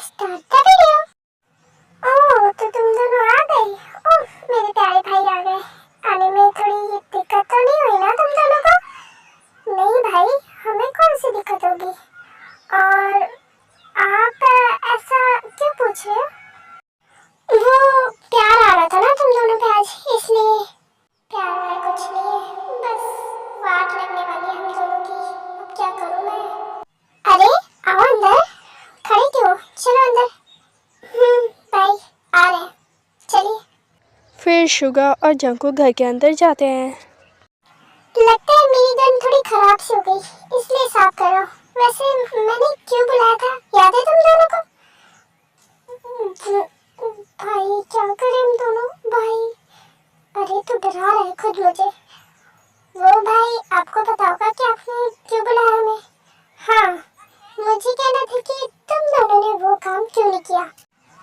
Start the video. ओह, तो तुम दोनों आ गए। ओह, मेरे प्यारे भाई आ गए। आने में थोड़ी दिक्कत तो नहीं हुई ना तुम दोनों को? नहीं भाई, हमें कौन सी दिक्कत होगी। और आप ऐसा क्यों पूछ रहे हो? वो प्यार आ रहा था ना तुम दोनों पे आज, इसलिए। प्यार में कुछ नहीं है, बस वाट लगने वाली है हम दोनों की। अब क्या करूं मैं? अरे आओ अंदर, खड़े क्यों, चलो अंदर। भाई आ रहे हैं, चलिए। फिर शुगा और जंकुक घर के अंदर जाते हैं। लगता है मेरी गन थोड़ी खराब सी हो गई, इसलिए साफ करो। वैसे मैंने क्यों बुलाया था, याद है तुम दोनों को? भाई क्या करें हम दोनों भाई? अरे तू डरा रहा है खुद मुझे। वो भाई आपको पता होगा कि आपने क्यों बुलाया हमें। हाँ, मुझे कहना था कि तुम दोनों ने वो काम क्यों नहीं किया।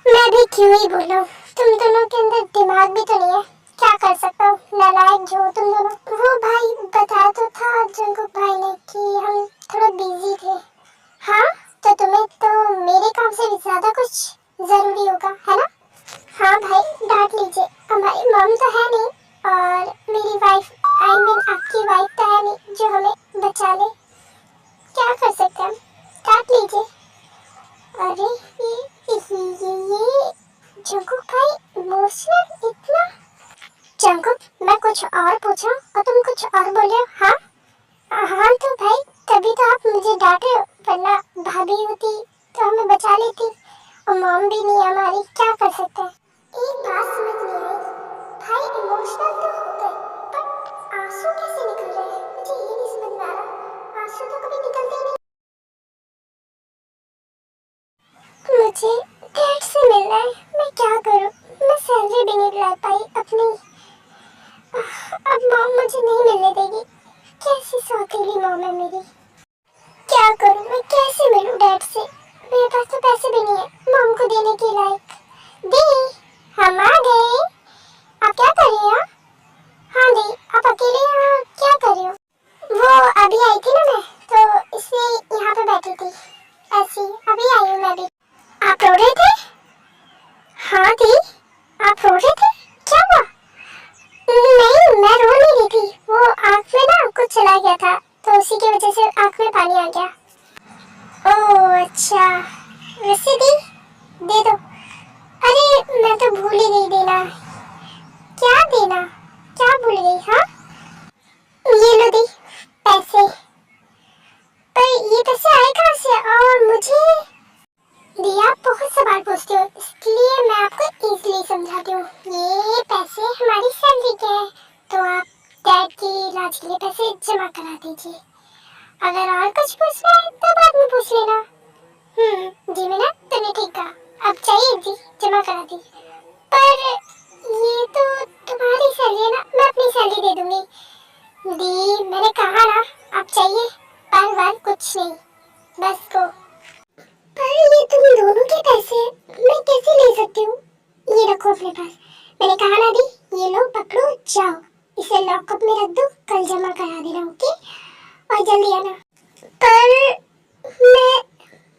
मैं भी क्यों ही बोलूं, तुम दोनों के अंदर दिमाग भी तो नहीं है। क्या कर सकता हूँ, नालायक जो हो तुम दोनों। वो भाई बताया तो था जंकुक भाई ने कि हम थोड़ा बिजी थे। हाँ, तो तुम्हें तो मेरे काम से भी ज्यादा कुछ जरूरी होगा, है ना? हाँ भाई, डांट लीजिए, हमारी मॉम तो है नहीं और मेरी वाइफ, आई मीन आपकी वाइफ तो है नहीं जो हमें बचा ले। क्या कर सकते हैं हम, डांट लीजिए। अरे ये जंकुक भाई इमोशनल इतना। जंकुक, मैं कुछ और पूछा और तुम कुछ और बोले हो। हाँ हाँ, तो भाई तभी तो आप मुझे डांटे, वरना भाभी होती तो हमें बचा लेती। और मॉम भी नहीं हमारी, क्या कर सकते हैं। एक बात समझ नहीं आई, भाई इमोशनल तो हो गए, बट आंसू कैसे निकल रहे हैं, मुझे ये नहीं समझ में आ रहा। आंसू तो कभी निकलते ही नहीं। मुझे डैड से मिलना है, मैं क्या करूं? मैं सैलरी भी नहीं ला पाई अपनी। अब मॉम मुझे नहीं मिलने देगी। कैसी सौतेली मॉम है मेरी। क्या करूं मैं, कैसे मिलूं डैड से? मेरे पास तो पैसे भी नहीं है मॉम को देने के लायक। दी, हम आ गए। आप क्या कर रही हो? हाँ दी, आप अकेले यहाँ क्या कर रही हो? वो अभी आई थी ना मैं, तो इसलिए यहाँ पे बैठी थी। ऐसी अभी आई हूँ मैं भी। आप रो रहे थे? हाँ दी, आप रो रहे थे, क्या हुआ? नहीं, मैं रो नहीं रही थी, वो आँख में ना कुछ चला गया था, तो उसी की वजह से आँख में पानी आ गया। ओह अच्छा, वैसे दी दे दो। अरे मैं तो भूल ही गई देना। क्या देना, क्या भूल गई? हाँ ये लो दी पैसे। पर ये पैसे आए कहाँ से और मुझे? दिया, आप बहुत सवाल पूछते हो, इसलिए मैं आपको इजीली समझाती हूँ। ये पैसे हमारी सैलरी के हैं, तो आप डैड के इलाज के लिए पैसे जमा करा दीजिए। अगर और कुछ पूछना है तो बाद में पूछ लेना। जी मीना, तुमने ठीक कहा, अब चाहिए जी, जमा करा दी। पर ये तो तुम्हारी सैलरी है ना, मैं अपनी सैलरी दे दूंगी। दी मैंने कहा ना, अब चाहिए, बार बार कुछ नहीं, बस को। पर ये तुम दोनों के पैसे मैं कैसे ले सकती हूँ? ये रखो अपने पास। मैंने कहा ना दी, ये लो पकड़ो, जाओ इसे लॉकअप में रख दो, कल जमा करा देना, ओके? और जल्दी आना। पर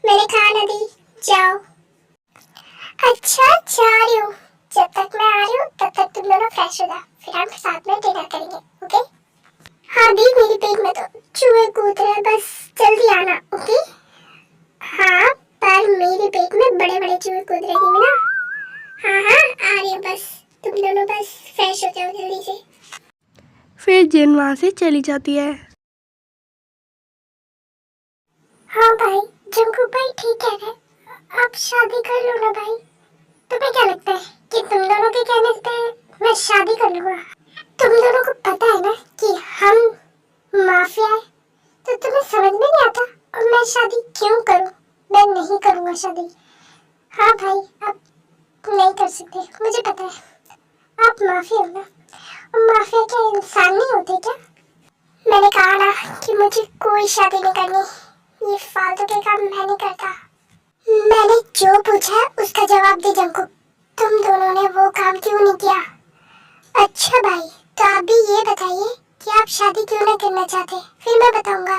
मैंने कहा ना दी, जाओ। अच्छा जा रही हूँ, जब तक मैं आ रही हूँ तब तक तुम दोनों फ्रेश हो जाओ, फिर हम साथ में डिनर करेंगे, ओके? हाँ दी, मेरे पेट में तो चूहे कूद रहे हैं, बस जल्दी आना, ओके? हाँ, पर मेरे पेट में बड़े बड़े चूहे कूद रहे थे ना। हाँ आ रही हूँ, बस तुम दोनों बस फ्रेश हो जाओ जल्दी से। फिर जिन वहाँ से चली जाती है। हाँ भाई, जंकुक भाई ठीक कह रहे, आप शादी कर लो ना भाई। तुम्हें क्या लगता है कि तुम दोनों के कहने पे मैं शादी कर लूँगा? तुम दोनों को पता है ना कि हम माफिया है, तो तुम्हें समझ में नहीं आता। और मैं शादी क्यों करूँ? मैं नहीं करूँगा शादी। हाँ भाई, आप नहीं कर सकते, मुझे पता है। आप माफिया हो ना, और माफिया क्या इंसान नहीं होते क्या? मैंने कहा ना कि मुझे कोई शादी नहीं करनी, ये फालतू के काम मैं नहीं करता। मैंने जो पूछा है उसका जवाब दे जंकुक, तुम दोनों ने वो काम क्यों नहीं किया? अच्छा भाई, तो आप भी ये बताइए कि आप शादी क्यों नहीं करना चाहते, फिर मैं बताऊंगा।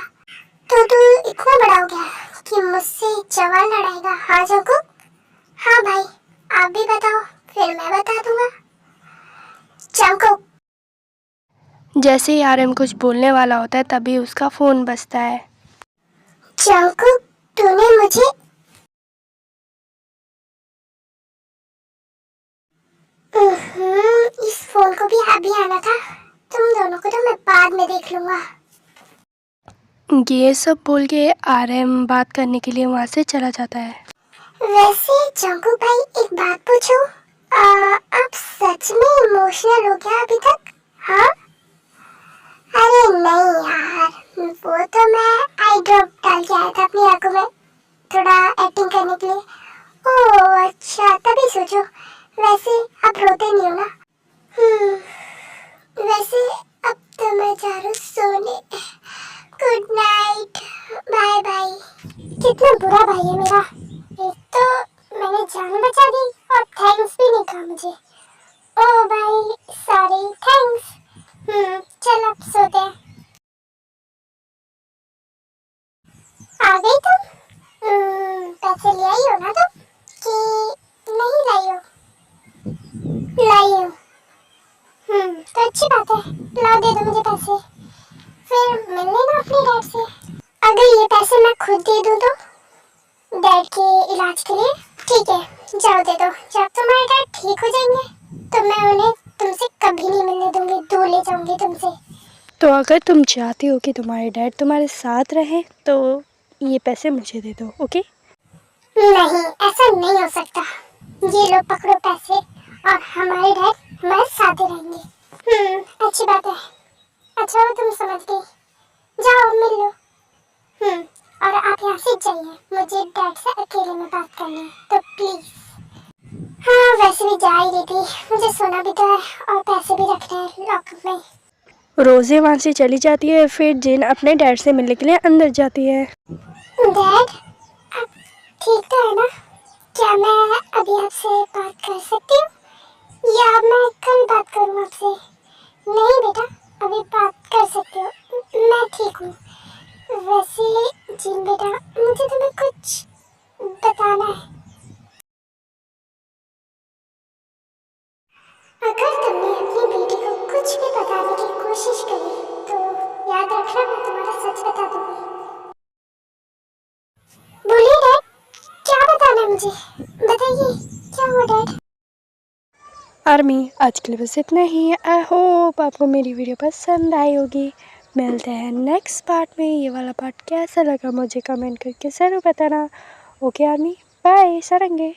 तो तू इतना बड़ा हो गया कि मुझसे जवान लड़ाएगा? हाँ जंकुक, हाँ भाई, आप भी बताओ, फिर मैं बता दूंगा। जंगकुक, जैसे ही आरएम कुछ बोलने वाला होता है तभी उसका फ़ोन बजता है। जंगकुक, तूने मुझे इस फोन को भी अभी आना था। तुम दोनों को तो मैं बाद में देख लूंगा। ये सब बोल के आरएम बात करने के लिए वहाँ से चला जाता है। वैसे जंगकुक भाई, एक बात पूछूं? आप सच में इमोशनल हो क्या अभी तक? हाँ? अरे नहीं यार, वो तो मैं आई ड्रॉप डाल के आया था अपनी आंखों में, थोड़ा एक्टिंग करने के लिए। ओह अच्छा, तभी सोचो। वैसे आप रोते नहीं हो ना? वैसे अब तो मैं जा रहा हूँ सोने। Good night, bye bye. कितना बुरा भाई है मेरा। एक तो मैंने जान बचा दी और थैंक्स भी नहीं कहा मुझे। ओ भाई सॉरी, थैंक्स। चल अब सोते हैं। आ गई तुम? पैसे ले आई हो ना तुम, कि नहीं लाई हो? लाई हो। तो अच्छी बात है, ला दे दो मुझे पैसे, फिर मिल लेना अपने डैड से। अगर ये पैसे मैं खुद दे दूँ तो, डैड के इलाज के लिए? ठीक है, जाओ दे दो। जब तुम्हारे डैड ठीक हो जाएंगे तो मैं उन्हें तुमसे कभी नहीं मिलने दूंगी, दूर ले जाऊंगी तुमसे। तो अगर तुम चाहती हो कि तुम्हारे डैड तुम्हारे साथ रहे तो ये पैसे मुझे दे दो, ओके? नहीं, ऐसा नहीं हो सकता। ये लो पकड़ो पैसे, और हमारे डैड हमारे साथ ही रहेंगे। अच्छी बात है। अच्छा वो तुम समझ गई, जाओ मिल लो। और आप यहाँ से जाइए, मुझे डैड से अकेले में बात करनी है, तो प्लीज। हाँ वैसे भी जा ही रही थी, मुझे सोना भी तो है और पैसे भी रखने हैं लॉकअप में। रोज़े वहाँ से चली जाती है, फिर जिन अपने डैड से मिलने के लिए अंदर जाती है। डैड, आप ठीक तो है ना? क्या मैं अभी आपसे बात कर सकती हूँ, या मैं कल बात करूँ आपसे? नहीं बेटा, अभी बात कर सकते हो, मैं ठीक हूँ। वैसे जिन बेटा, मुझे तुम्हें कुछ बताना है। अगर तुमने अपनी बेटी को कुछ भी बताने की कोशिश करी तो याद रखना, मैं तुम्हारा सच बता दूंगी। बोलिए डैड, क्या बताना है मुझे? बताइए, क्या हुआ डैड? आर्मी, आज के लिए बस इतना ही। आई होप आपको मेरी वीडियो पसंद आई होगी। मिलते हैं नेक्स्ट पार्ट में। ये वाला पार्ट कैसा लगा मुझे कमेंट करके ज़रूर बताना। Okay army, bye, सारंगे।